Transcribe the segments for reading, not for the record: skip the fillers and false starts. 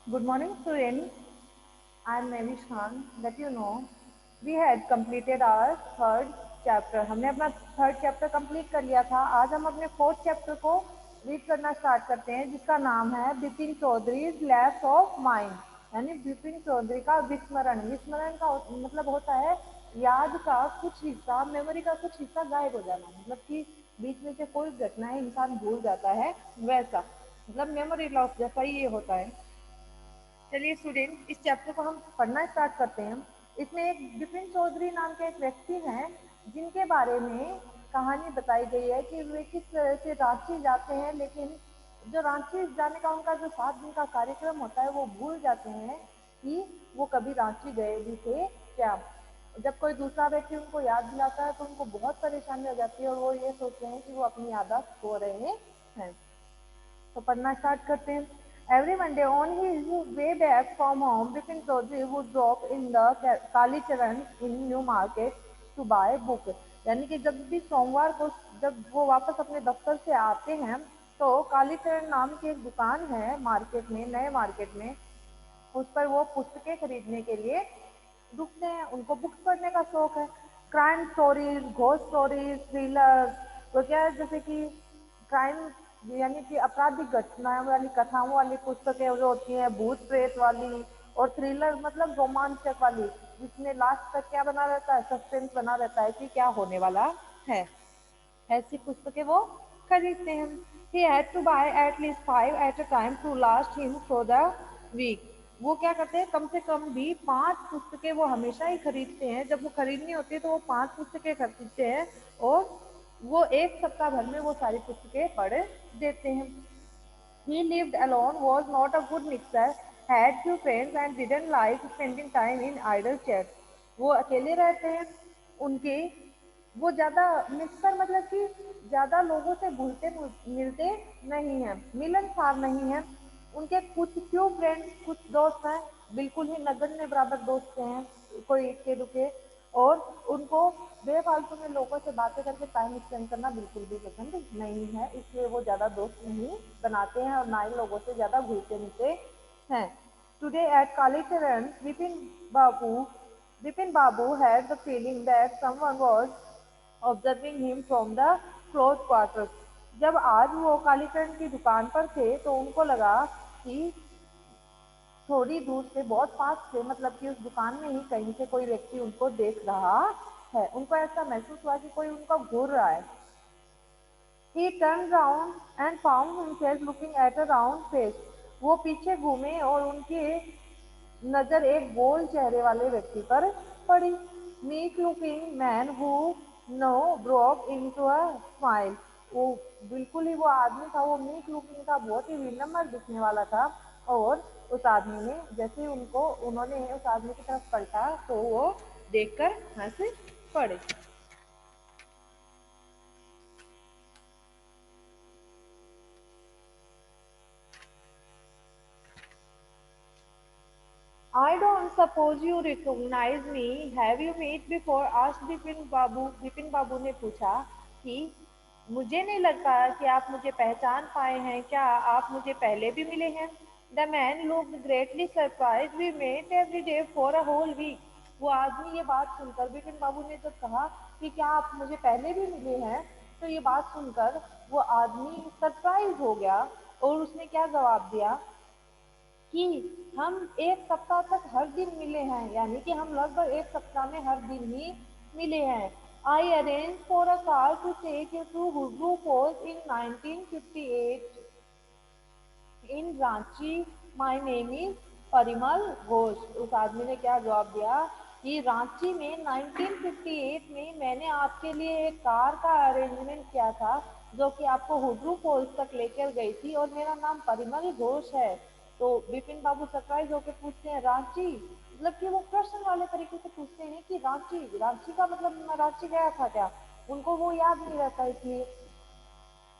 Good morning, students. I am Navish Khan. That you know, we had completed our third chapter. हमने अपना third chapter complete कर लिया था. आज हम अपने फोर्थ चैप्टर को रीड करना स्टार्ट करते हैं, जिसका नाम है Bipin Chowdhury lapse of mind. यानी बिपिन चौधरी का विस्मरण. विस्मरण का मतलब होता है याद का कुछ हिस्सा, मेमोरी का कुछ हिस्सा गायब हो जाना. मतलब कि बीच में से कोई घटनाएं इंसान भूल जाता है, वैसा मतलब मेमोरी लॉस जैसा ही ये होता है. चलिए स्टूडेंट, इस चैप्टर को हम पढ़ना स्टार्ट करते हैं. इसमें एक बिपिन चौधरी नाम के एक व्यक्ति हैं, जिनके बारे में कहानी बताई गई है कि वे किस तरह से रांची जाते हैं, लेकिन जो रांची जाने का उनका जो 7 दिन का कार्यक्रम होता है, वो भूल जाते हैं कि वो कभी रांची गए भी थे क्या. जब कोई दूसरा व्यक्ति उनको याद दिलाता है तो उनको बहुत परेशानी हो जाती है और वो ये सोचते हैं कि वो अपनी याददाश्त खो रहे हैं. तो पढ़ना स्टार्ट करते हैं. Every Monday on his way back from home, Bipin Chowdhury would drop in the Kalicharan in new market to buy book. यानी कि जब भी सोमवार को जब वो वापस अपने दफ्तर से आते हैं, तो कालीचरण नाम की एक दुकान है मार्केट में, नए मार्केट में. उस पर वो पुस्तकें खरीदने के लिए रुकते हैं. उनको बुक्स पढ़ने का शौक है. Crime stories, ghost stories, thriller. तो क्या है, जैसे कि क्राइम यानी कि आपराधिक घटनाओं वाली कथाओं वाली पुस्तकें जो होती हैं, भूत प्रेत वाली, और थ्रिलर मतलब रोमांचक वाली, जिसमें लास्ट तक क्या बना रहता है, सस्पेंस बना रहता है कि क्या होने वाला है. ऐसी पुस्तकें वो खरीदते हैं. He had to buy at least 5 at a time to last him for the week. वो क्या करते हैं, कम से कम भी 5 पुस्तकें वो हमेशा ही खरीदते हैं. जब वो खरीदनी होती है तो वो 5 पुस्तकें खरीदते हैं, और वो एक सप्ताह भर में वो सारी पुस्तकें पढ़ देते हैं. He lived alone, was not a good mixer, had few friends and didn't like spending time in idle chats. वो अकेले रहते हैं. उनके वो ज़्यादा मिक्सर मतलब कि ज़्यादा लोगों से घुलते मिलते नहीं हैं, मिलनसार नहीं हैं. उनके कुछ फ्यू फ्रेंड्स, कुछ दोस्त हैं, बिल्कुल ही नगण्य बराबर दोस्त हैं, कोई इक्के दुके. और उनको बेफालतू में लोगों से बातें करके टाइम स्पेंड करना बिल्कुल भी पसंद नहीं है, इसलिए वो ज़्यादा दोस्त नहीं बनाते हैं और ना ही लोगों से ज़्यादा घुलते मिलते हैं. Today at Kalicharan, Vipin Babu had the feeling that someone was observing him from the close quarters. जब आज वो कालीचरण की दुकान पर थे तो उनको लगा कि थोड़ी दूर से, बहुत पास से, मतलब कि उस दुकान में ही कहीं से कोई व्यक्ति उनको देख रहा है. उनको ऐसा महसूस हुआ कि कोई उनको घूर रहा है. He turned round and found himself looking at a round face. वो पीछे घूमे और उनकी नजर एक गोल चेहरे वाले व्यक्ति पर पड़ी. Meek looking man who now broke into a smile. वो बिल्कुल ही वो आदमी था, वो मीक लुकिंग था, बहुत ही विनम्र दिखने वाला था. और उस आदमी ने जैसे ही उन्होंने उस आदमी की तरफ पलटा तो वो देखकर हंस पड़े. I don't suppose you recognize me. Have you met before? asked Bipin बाबू. बिपिन बाबू ने पूछा कि मुझे नहीं लगता कि आप मुझे पहचान पाए हैं. क्या आप मुझे पहले भी मिले हैं? The man looked greatly surprised. We met every day for a whole week. वो आदमी ये बात सुनकर, बिपिन बाबू ने जब कहा कि क्या आप मुझे पहले भी मिले हैं, तो ये बात सुनकर वो आदमी सरप्राइज हो गया. और उसने क्या जवाब दिया कि हम एक सप्ताह तक हर दिन मिले हैं. यानी कि हम लगभग एक सप्ताह में हर दिन ही मिले हैं. I arrange for a car to take you to Hundru falls in 1958 in Ranchi. My name is Parimal Ghosh. उस आदमी ने क्या जवाब दिया कि रांची में 1958 में मैंने आपके लिए एक कार का अरेंजमेंट किया था, जो कि आपको हुड्रू फॉल्स तक लेकर गई थी, और मेरा नाम परिमल घोष है. तो बिपिन बाबू सरप्राइज होकर पूछते हैं, रांची? मतलब कि वो प्रश्न वाले तरीके से पूछते हैं कि रांची, रांची का मतलब मैं रांची गया था क्या. उनको वो याद नहीं रहता, इसलिए.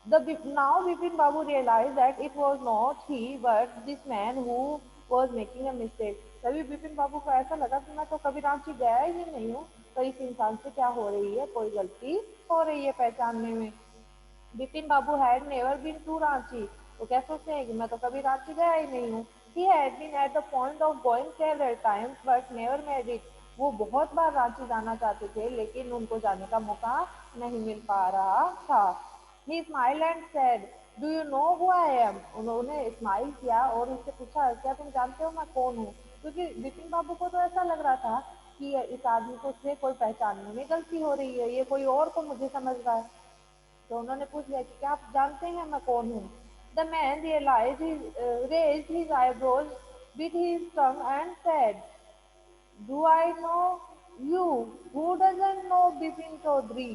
Now Bipin Babu realized that it was not he but this man who was making a mistake. तभी बिपिन बाबू को ऐसा लगा कि मैं तो कभी रांची गया ही नहीं हूँ, तो इस इंसान से क्या हो रही है, कोई गलती हो रही है पहचानने में. बिपिन बाबू had never been to Ranchi. वो क्या सोचते हैं कि मैं तो कभी रांची गया ही नहीं हूँ. He had been at the point of going several times but never made it. वो बहुत बार रांची जाना चाहते थे लेकिन उनको जाने का मौका नहीं मिल पा रहा था. He smiled and said, "Do you know who I am?" उन्होंने स्माइल किया और उससे पूछा, क्या तुम जानते हो मैं कौन हूँ? क्योंकि विपिन बाबू को तो ऐसा लग रहा था कि इस आदमी को से कोई पहचानने में गलती हो रही है, ये कोई और को मुझे समझ रहा है. तो उन्होंने पूछ लिया कि क्या आप जानते हैं मैं कौन हूँ? The man realise raised his eyebrows, bit his tongue and said, "Do I know you? Who doesn't know Bipin Chowdhury?"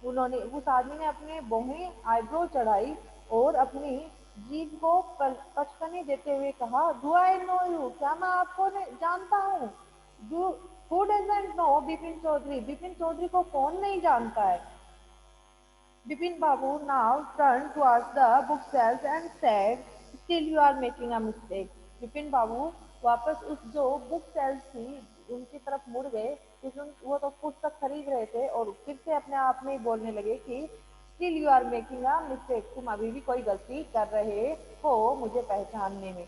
उन्होंने उस आदमी ने अपने बाहें आईब्रो चढ़ाई और अपनी जीभ को कचकनी देते हुए कहा, "डू आई नो यू? क्या मैं आपको जानता हूँ? Do who doesn't know Bipin Chowdhury? Bipin Chowdhury को कौन नहीं जानता है?" Bipin Babu now turned towards the bookshelf and said, "Still you are making a mistake." Bipin बाबू वापस उस जो बुक सेल्फ थी उनकी तरफ मुड़ गए क्योंकि वो तो पुस्तक खरीद रहे थे और फिर से अपने आप में ही बोलने लगे कि still you are making a mistake, तुम अभी भी कोई गलती कर रहे हो मुझे पहचानने में.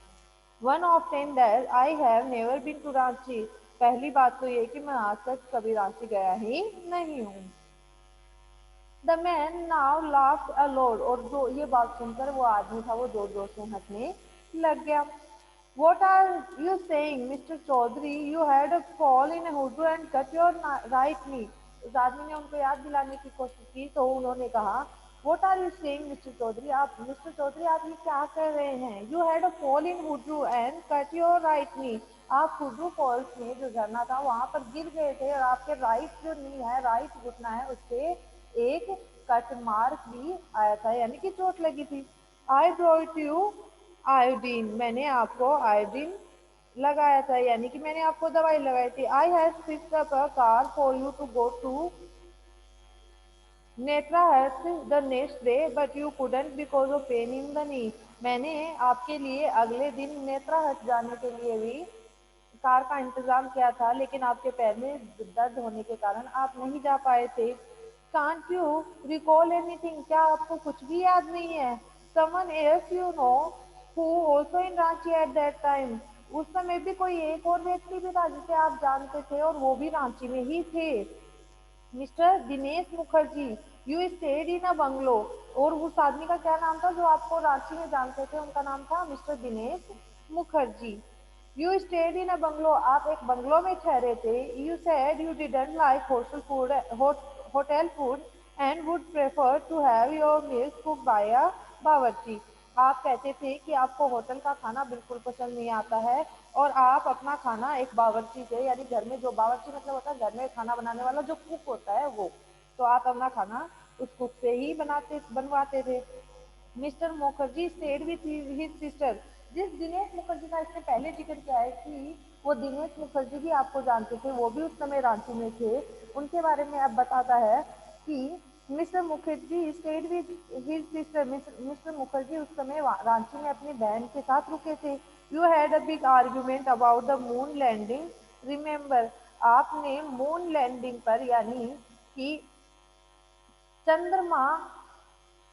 One of ten that I have never been to Ranchi. पहली बात तो ये कि मैं आज तक कभी रांची गया ही नहीं हूँ. The man now laughed allowed. और जो ये बात सुनकर वो आदमी था वो जोर जोर से हंसने लग गया. What are you saying mister Chowdhury? You had a fall in हुडू and cut your right knee. उस आदमी ने उनको याद दिलाने की कोशिश की तो उन्होंने कहा, what are you saying mister Chowdhury? आप मिस्टर चौधरी आप ये क्या कर रहे हैं? You had a fall in हुडू and cut your right knee. आप हुडू फॉल्स में जो झरना था वहां पर गिर गए थे और आपके राइट जो नी है, राइट घुटना है, उस पे एक कट मार्क भी आया था यानी कि चोट लगी थी. I brought you iodine. मैंने आपको आयोडीन लगाया था यानी कि मैंने आपको दवाई लगाई थी. I have fixed up a car for you to go to Netarhat the next day but you couldn't because of pain in the knee. मैंने आपके लिए अगले दिन नेत्रा हट जाने के लिए भी कार का इंतजाम किया था लेकिन आपके पैर में दर्द होने के कारण आप नहीं जा पाए थे. Can't you recall anything? क्या आपको कुछ भी याद नहीं है? Someone else you know who also in Ranchi at that time. उस समय भी कोई एक और व्यक्ति भी था जिसे आप जानते थे और वो भी रांची में ही थे. Mister Dinesh Mukherjee. You stayed in a bungalow. और उस आदमी का क्या नाम था जो आपको रांची में जानते थे? उनका नाम था mister Dinesh Mukherjee. You stayed in a bungalow. आप एक बंगलो में ठहरे थे. You said you didn't like hotel food and would prefer to have your meals cook by a बावर्ची. आप कहते थे कि आपको होटल का खाना बिल्कुल पसंद नहीं आता है और आप अपना खाना एक बावर्ची से यानी घर में जो बावर्ची मतलब होता है घर में खाना बनाने वाला जो कुक होता है वो, तो आप अपना खाना उस कुक से ही बनवाते थे. Mister Mukherjee stayed with his sister. जिस दिनेश मुखर्जी का इसने पहले जिक्र किया है कि वो दिनेश मुखर्जी भी आपको जानते थे, वो भी उस समय रांची में थे, उनके बारे में अब बताता है कि mister Mukherjee stayed with his sister. Mister Mukherjee उस समय रांची में अपनी बहन के साथ रुके थे. You had a big argument about the moon landing. Remember, आपने मून लैंडिंग पर यानी कि चंद्रमा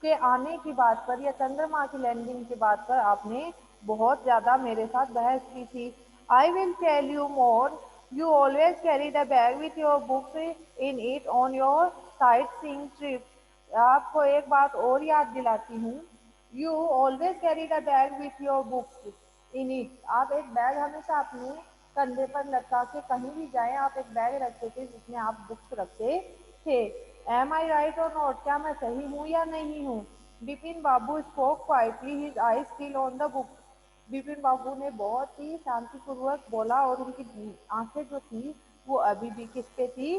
के आने की बात पर या चंद्रमा की लैंडिंग की बात पर आपने बहुत ज्यादा मेरे साथ बहस की थी. I will tell you more. You always carried a bag with your books in it on your sightseeing trip. आपको एक बात और याद दिलाती हूँ. You always carried a bag with your books in it. आप एक बैग हमेशा अपने कंधे पर लटका के कहीं भी जाएं आप एक बैग रखते थे जिसमें आप बुक्स रखते थे. Am I right or not? क्या मैं सही हूँ या नहीं हूँ? Bipin Babu spoke quietly, his eye still on the book. Bipin Babu ने बहुत ही शांतिपूर्वक बोला और उनकी आंखें जो थी वो अभी भी किस पे थी?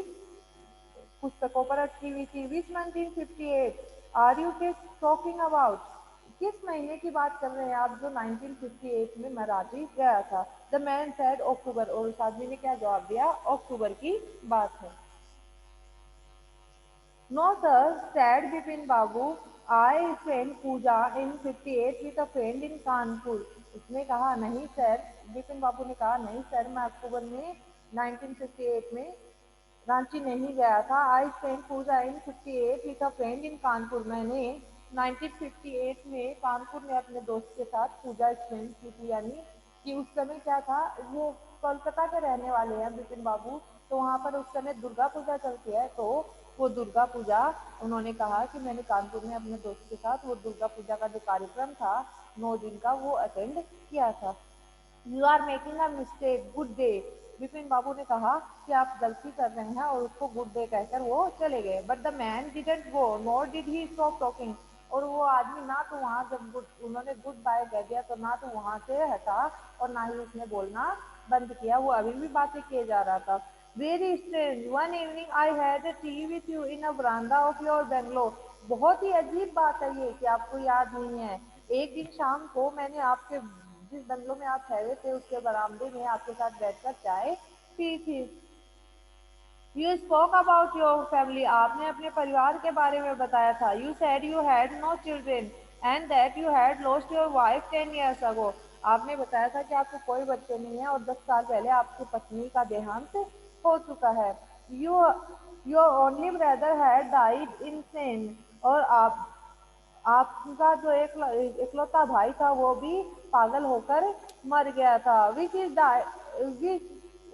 पुस्तकों पर अटकी हुई थी. विच 1958 आर यू टॉकिंग अबाउट? किस महीने की बात कर रहे हैं आप जो 1958 में मराठी गया था? द मैन सेड अक्टूबर. और उस आदमी ने क्या जवाब दिया? अक्टूबर की बात है. No sir, said Bipin Babu. I spent puja in 58 with a friend in Kanpur. उसने कहा नहीं सर, बिपिन बाबू ने कहा नहीं सर, मैं अक्टूबर में 1958 में रांची नहीं गया था. I spent Puja in 58 with a friend in Kanpur. मैंने 1958 में कानपुर में अपने दोस्त के साथ पूजा स्पेंड की थी यानी कि उस समय क्या था, वो कोलकाता के रहने वाले हैं बिपिन बाबू, तो वहाँ पर उस समय दुर्गा पूजा चलती है, तो वो दुर्गा पूजा, उन्होंने कहा कि मैंने कानपुर में अपने दोस्त के साथ वो दुर्गा पूजा का जो कार्यक्रम था 9 दिन का वो अटेंड किया था। You are making a mistake, good day. Vipin Babu ने कहा कि आप गलती कर रहे हैं, और उसको गुड डे कहकर वो चले गए। But the man didn't go nor did he stop talking. और वो आदमी ना तो वहां जब उन्होंने गुड बाय कह दिया तो ना तो वहां से हटा और ना ही उसने बोलना बंद किया, वो अभी भी बातें किए जा रहा था। Very strange, one evening I had a tea with you in a बरामदा ऑफ योर बेंगलोर। बहुत ही अजीब बात है ये कि आपको याद नहीं है। एक दिन शाम को मैंने आपके जिस बंगलो में आप ठहरे थे उसके बरामदे में आपके साथ बैठकर चाय पी थी। You spoke about your family, आपने अपने परिवार के बारे में बताया था। You said you had no children and that you had lost your wife 10 years ago। आपने बताया था कि आपको कोई बच्चे नहीं है और 10 साल पहले आपकी पत्नी का देहांत हो चुका है। You your only brother had died in Sen, और आपका जो इकलौता भाई था वो भी पागल होकर मर गया था। Which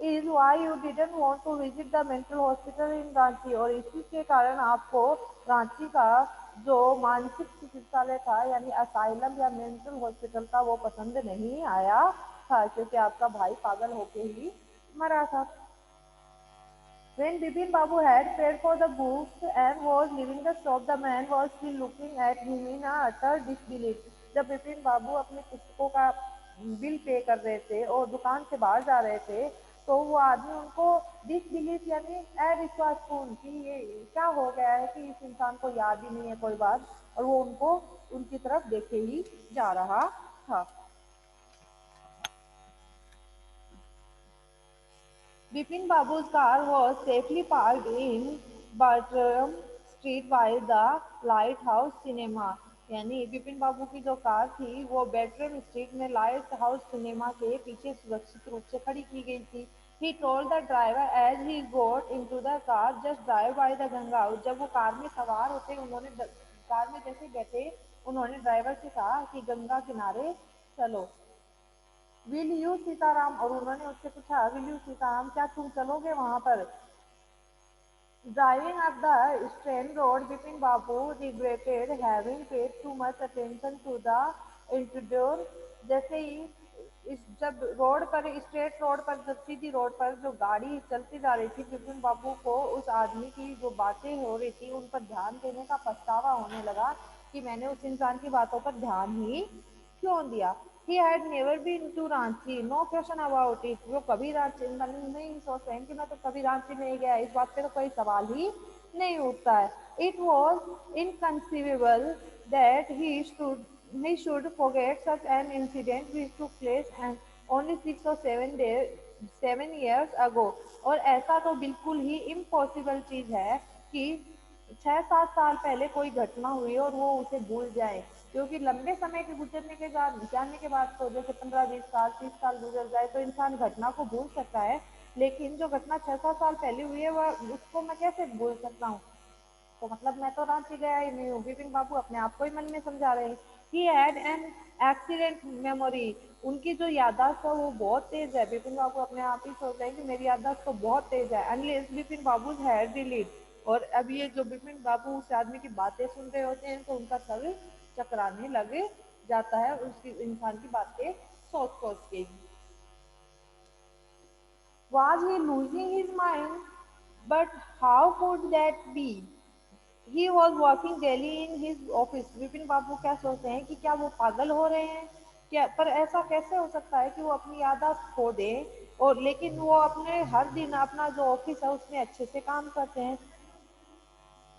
is why you didn't want to visit the mental hospital in Ranchi, और इसी के कारण आपको रांची का जो मानसिक चिकित्सालय था यानी असाइलम या मेंटल हॉस्पिटल था वो पसंद नहीं आया था, क्योंकि आपका भाई पागल होके ही मरा था। When Bipin Babu had paid for the books and was leaving the shop, the man was still looking at him in a utter disbelief. जब बिपिन बाबू अपने पुस्तकों का बिल पे कर रहे थे और दुकान से बाहर जा रहे थे, तो वो आदमी उनको डिसबिलीफ यानी अविश्वासपूर्ण कि ये क्या हो गया है कि इस इंसान को याद ही नहीं है कोई बात, और वो उनको उनकी तरफ देखे ही जा रहा था। Bipin Babu's car was safely parked in Bartram Street by the Lighthouse Cinema। यानी बिपिन बाबू की जो कार थी वो बैटरम स्ट्रीट में लाइट हाउस सिनेमा के पीछे सुरक्षित रूप से खड़ी की गई थी। He told the driver as he got into the car, just drive by the Ganga. जब वो कार में सवार होते उन्होंने कार में जैसे बैठे उन्होंने ड्राइवर से कहा कि गंगा किनारे चलो। विल यू सीताराम, और उन्होंने उससे पूछा विल यू सीताराम, क्या तुम चलोगे वहां पर। Driving up the strand road, Bipin Babu regretted having paid too much attention to the intruder. जैसे ही इस जब रोड पर स्ट्रेट रोड पर जब सीधी रोड पर जो गाड़ी चलती जा रही थी, बिपिन बाबू को उस आदमी की जो बातें हो रही थी उन पर ध्यान देने का पछतावा होने लगा कि मैंने उस इंसान की बातों पर ध्यान ही क्यों दिया। He had never been to Ranchi, no question about it. वो कभी रांची नहीं सोच रहे हैं कि मैं तो कभी रांची नहीं गया, इस बात पे तो कोई सवाल ही नहीं उठता है। It was inconceivable that he should forget such an incident which took place and only 6 or 7 years ago। और ऐसा तो बिल्कुल ही इम्पॉसिबल चीज है कि 6-7 साल पहले कोई घटना हुई और वो उसे भूल जाए, क्योंकि लंबे समय के गुजरने के बाद जाने के बाद तो जैसे 15-20 साल 30 साल गुजर जाए तो इंसान घटना को भूल सकता है, लेकिन जो घटना 6-7 साल पहले हुई है वह उसको मैं कैसे भूल सकता हूँ। तो मतलब मैं तो रांची गया ही नहीं हूँ, विपिन बाबू अपने आप को ही मन में समझा रहे हैं। He had an excellent memory, उनकी जो याददाश्त है वो बहुत तेज है। बिपिन बाबू अपने आप ही सोच रहे हैं कि मेरी याददाश्त तो बहुत तेज है। Unless Bipin Babu had delete, और अब ये जो बिपिन बाबू उस आदमी की बातें सुन रहे होते हैं तो उनका सर चकराने लग जाता है उसकी इंसान की बातें सोच सोच के। Was he losing his mind? But how could that be? He was working daily in his office. Vipin Babu क्या सोचते हैं कि क्या वो पागल हो रहे हैं, क्या पर ऐसा कैसे हो सकता है कि वो अपनी याददाश्त खो दे और लेकिन वो अपने हर दिन अपना जो ऑफिस है उसमें अच्छे से काम करते हैं।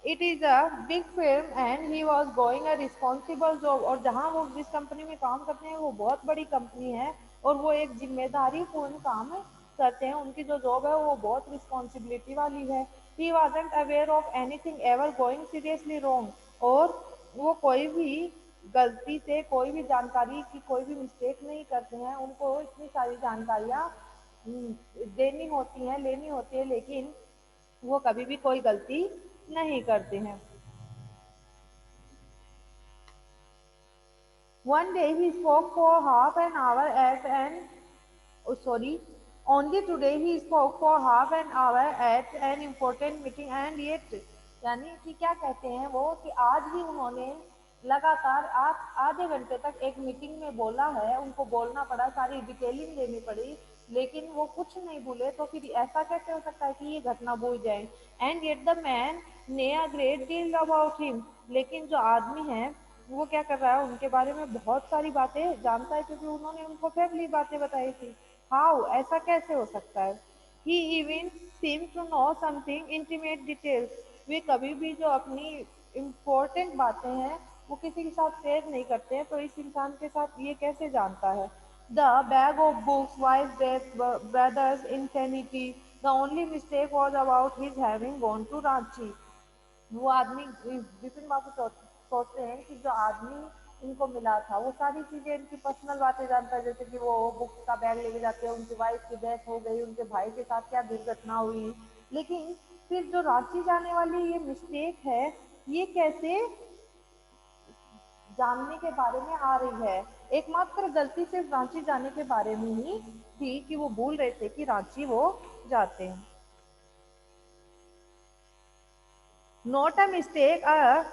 It is a big film and he was going a responsible job, और जहाँ वो जिस कंपनी में काम करते हैं वो बहुत बड़ी कंपनी है और वो एक जिम्मेदारी पूर्ण काम करते हैं, उनकी जो जॉब है वो बहुत रिस्पॉन्सिबिलिटी वाली है। He wasn't aware of anything ever going seriously wrong, और वो कोई भी गलती से कोई भी जानकारी की कोई भी मिस्टेक नहीं करते हैं, उनको इतनी सारी जानकारियाँ देनी होती हैं लेनी होती है, लेकिन वो कभी भी कोई गलती नहीं करते हैं। One day he spoke for half an hour at an oh sorry, only today he spoke for half an hour at an important meeting and yet, यानी कि क्या कहते हैं वो कि आज ही उन्होंने लगातार आधे घंटे तक एक मीटिंग में बोला है, उनको बोलना पड़ा, सारी डिटेलिंग देनी पड़ी, लेकिन वो कुछ नहीं भूले, तो फिर ऐसा कैसे हो सकता है कि ये घटना भूल जाए। एंड येट द मैन ने a great deal about him, लेकिन जो आदमी है वो क्या कर रहा है, उनके बारे में बहुत सारी बातें जानता है, क्योंकि उन्होंने उनको फैमिली बातें बताई थी। हाउ, ऐसा कैसे हो सकता है। He even seem to know something intimate details, वे कभी भी जो अपनी इम्पोर्टेंट बातें हैं वो किसी के साथ शेयर नहीं करते हैं, तो इस इंसान के साथ ये कैसे जानता है। The bag of books, wife's death, brother's insanity, the only mistake was about his having gone to Ranchi. वो आदमी विपिन बाबू सोचते हैं कि जो आदमी इनको मिला था वो सारी चीजें, इनकी पर्सनल बातें जानता है, जैसे कि वो बुक्स का बैग लेके जाते हैं, उनकी वाइफ की डेथ हो गई, उनके भाई के साथ क्या दुर्घटना हुई, लेकिन फिर जो रांची जाने वाली ये मिस्टेक है, ये कैसे जानने के बारे में आ रही है। एकमात्र गलती सिर्फ रांची जाने के बारे में ही थी कि वो भूल रहे थे कि रांची वो जाते हैं। Not a mistake, a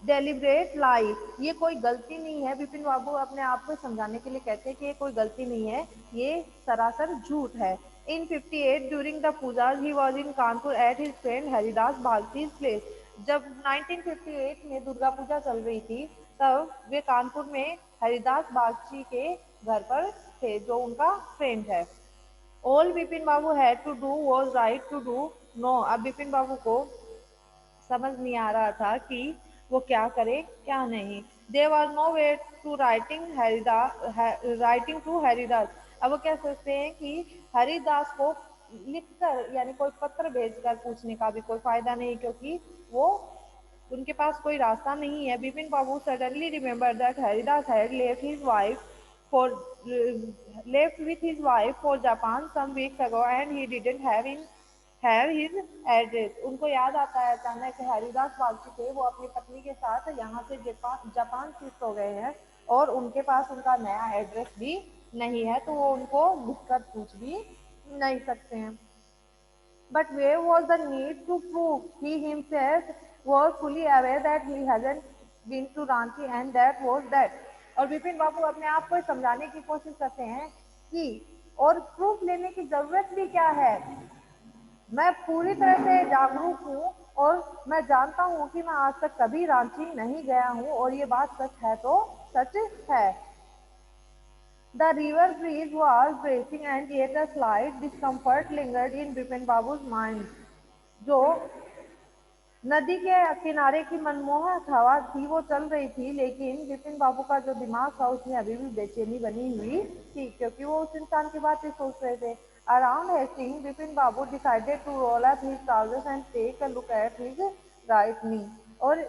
deliberate lie, ये कोई गलती नहीं है। विपिन बाबू अपने आप को समझाने के लिए कहते हैं कि ये कोई गलती नहीं है, ये सरासर झूठ है। In 58 during the Puja he was in Kanpur at his friend Haridas Bagchi's place. जब 1958 में दुर्गा पूजा चल रही थी, तब वे कानपुर में हरिदास बागची के घर पर थे, जो उनका फ्रेंड है। All Bipin Babu had to do was write to do. No, अब बिपिन बाबू को समझ नहीं आ रहा था कि वो क्या करे क्या नहीं। There was no way to writing to Haridas. अब वो क्या सोचते हैं कि हरिदास को लिखकर, यानी कोई पत्र भेजकर पूछने का भी कोई फायदा नहीं, क्योंकि वो उनके पास कोई रास्ता नहीं है। बिपिन बाबू suddenly remember that Haridas had for left with his wife for Japan some weeks ago and he didn't have his address। उनको याद आता है अचानक कि हरिदास बागची थे, वो अपनी पत्नी के साथ यहाँ से जापान शिफ्ट हो गए हैं और उनके पास उनका नया एड्रेस भी नहीं है, तो वो उनको लिखकर पूछ भी नहीं सकते हैं। But where was the need to prove? He himself was fully aware that he hadn't been to Ranchi and that was that। और विपिन बाबू अपने आप को समझाने की कोशिश करते हैं कि और प्रूफ लेने की जरूरत भी क्या है, मैं पूरी तरह से जागरूक हूँ और मैं जानता हूँ कि मैं आज तक कभी रांची नहीं गया हूँ, और ये बात सच है तो सच है। The river breeze was breaking and yet a slight discomfort lingered in Bipin Babu's mind। जो नदी के किनारे की मनमोहक हवा थी वो चल रही थी, लेकिन विपिन बाबू का जो दिमाग था उसमें अभी भी बेचैनी बनी हुई थी, क्योंकि वो उस इंसान की बातें सोच रहे थे। Around hasting Vipin babu decided to roll up his trousers and take a look at his right knee. और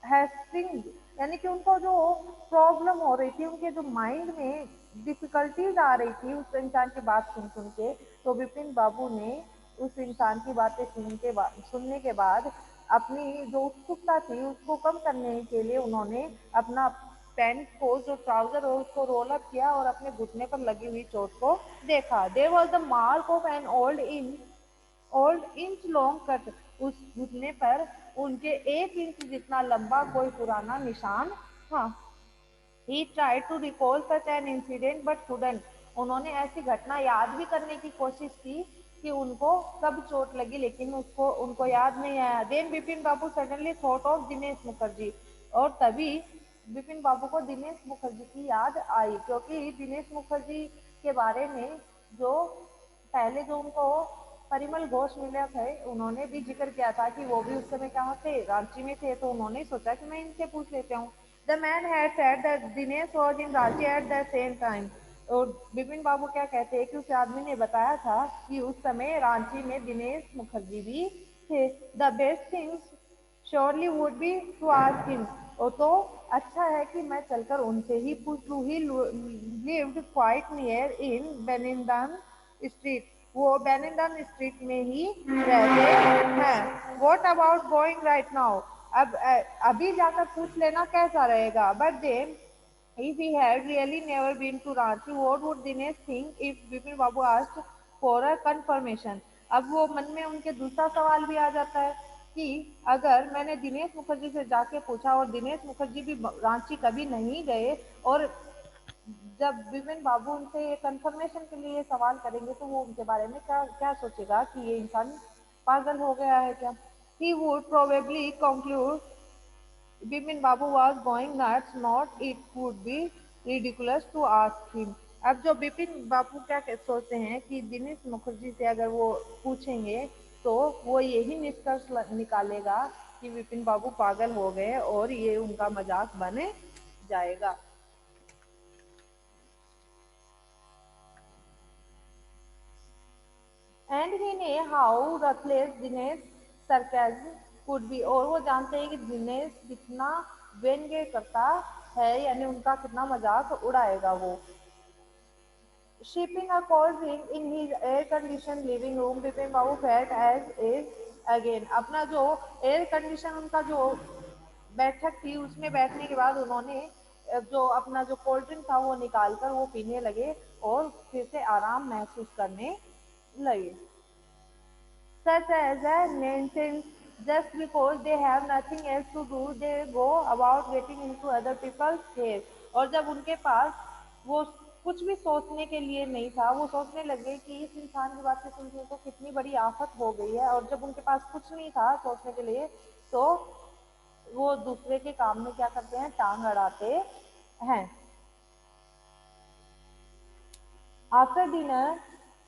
हैस्टिंग, यानी कि उनको जो प्रॉब्लम हो रही थी, उनके जो माइंड में डिफिकल्टीज आ रही थी उस इंसान की बात सुन सुन के, तो विपिन बाबू ने उस इंसान की बातें सुनने के बाद अपनी जो उत्सुकता थी उसको कम करने के लिए उन्होंने अपना पैंट को, जो ट्राउजर हो उसको रोल अप किया और अपने घुटने पर लगी हुई चोट को देखा। There was the mark of an old inch long cut, उस घुटने पर उनके 1 इंच जितना लंबा कोई पुराना निशान था। He try to recall such an incident but couldn't, उन्होंने ऐसी घटना याद भी करने की कोशिश की कि उनको कब चोट लगी, लेकिन उसको उनको याद नहीं आया। Then Bipin Babu suddenly thought of Dinesh Mukherjee, और तभी बिपिन बाबू को दिनेश मुखर्जी की याद आई, क्योंकि दिनेश मुखर्जी के बारे में जो पहले जो उनको परिमल घोष मिले थे, उन्होंने भी जिक्र किया था कि वो भी उस समय कहाँ थे, रांची में थे, तो उन्होंने सोचा कि मैं इनसे पूछ लेता हूँ। The man had said that Dinesh was in Ranchi at the same time. और विपिन बाबू क्या कहते हैं कि उस आदमी ने बताया था कि उस समय रांची में दिनेश मुखर्जी भी थे। The best things surely would be to ask him, वो तो अच्छा है कि मैं चलकर उनसे ही पूछ लूँ। He lived quite near in Bentinck street, वो बेनिंदन स्ट्रीट में ही रहते हैं। What about going right now, अब अभी जाकर पूछ लेना कैसा रहेगा। But then If he had really never been to Ranchi, what would Dinesh think if Bipin Babu asked for a confirmation? अब वो मन में उनके दूसरा सवाल भी आ जाता है कि अगर मैंने दिनेश मुखर्जी से जाके पूछा और दिनेश मुखर्जी भी रांची कभी नहीं गए और जब विपिन बाबू उनसे ये कंफर्मेशन के लिए सवाल करेंगे तो वो उनके बारे में क्या क्या सोचेगा कि ये इंसान पागल हो गया है क्या? He would probably conclude Bipin Babu was going nuts, not it would be ridiculous to ask him. अब जो बिपिन बाबू क्या सोचते हैं कि दिनेश मुखर्जी से अगर वो पूछेंगे तो वो यही निष्कर्ष निकालेगा कि विपिन बाबू पागल हो गए और ये उनका मजाक बन जाएगा. एंड ही ने how ruthless Dinesh sarcasm could be और वो जानते हैं कि दिनेश कितना व्यंग्य करता है यानी उनका कितना मजाक उड़ाएगा वो. Sipping a cold drink in his air-conditioned living room, Bipin Babu felt as if again. अपना जो एयर कंडीशन उनका जो बैठक थी उसमें बैठने के बाद उन्होंने जो अपना जो कोल्ड ड्रिंक था वो निकाल कर वो पीने लगे और फिर से आराम महसूस करने लगे. Such as a nonsense, just because they have nothing else to do, they go about getting into other people's hair. और जब उनके पास वो कुछ भी सोचने के लिए नहीं था, वो सोचने लगे कि इस इंसान की बातें सुनकर तो कितनी बड़ी आफत हो गई है. और जब उनके पास कुछ नहीं था सोचने के लिए तो वो दूसरे के काम में क्या करते हैं, टांग अड़ाते हैं. After dinner,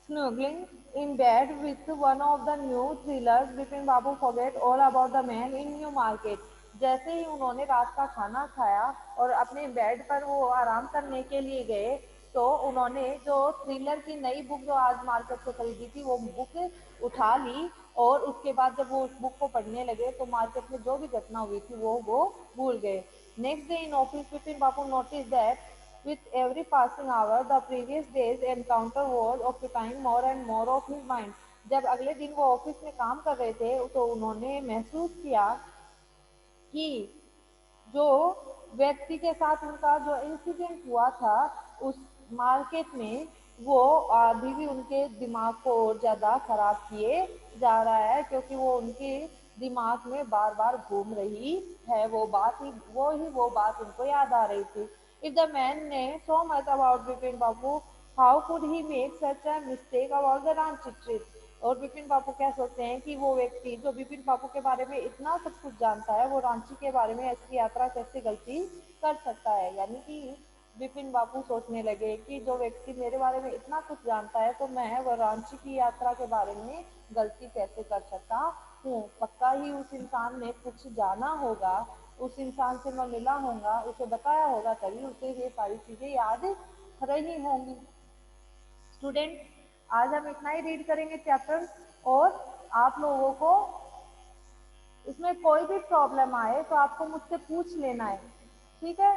snuggling in bed with one of the new thrillers, Bipin Babu forget all about the man in New Market. जैसे ही उन्होंने रात का खाना खाया और अपने बेड पर वो आराम करने के लिए गए तो उन्होंने जो थ्रिलर की नई बुक जो आज मार्केट से खरीदी थी वो बुक उठा ली और उसके बाद जब वो उस बुक को पढ़ने लगे तो मार्केट में जो भी घटना हुई थी वो भूल गए. Next day in office Bipin Babu notice that with every passing hour, the previous day's encounter was occupying more and more of his mind. जब अगले दिन वो ऑफिस में काम कर रहे थे तो उन्होंने महसूस किया कि जो व्यक्ति के साथ उनका जो इंसिडेंट हुआ था उस मार्केट में वो अभी भी उनके दिमाग को और ज़्यादा खराब किए जा रहा है क्योंकि वो उनके दिमाग में बार बार घूम रही है वो बात उनको याद आ रही थी. इफ द मैन ने so much about Bipin Babu how could he make such a mistake about the Ranchi trip. और बिपिन बाबू क्या सोचते हैं कि वो व्यक्ति जो बिपिन बाबू के बारे में इतना सब कुछ जानता है वो रांची के बारे में ऐसी यात्रा कैसे गलती कर सकता है. यानी कि बिपिन बाबू सोचने लगे कि जो व्यक्ति मेरे बारे में इतना कुछ जानता है तो मैं वो रांची की यात्रा के बारे में गलती कैसे कर सकता हूँ. पक्का ही उस इंसान ने कुछ जाना होगा, उस इंसान से मैं मिला होगा, उसे बताया होगा तभी उसे ये सारी चीज़ें याद रही होंगी. स्टूडेंट, आज हम इतना ही रीड करेंगे चैप्टर और आप लोगों को इसमें कोई भी प्रॉब्लम आए तो आपको मुझसे पूछ लेना है. ठीक है.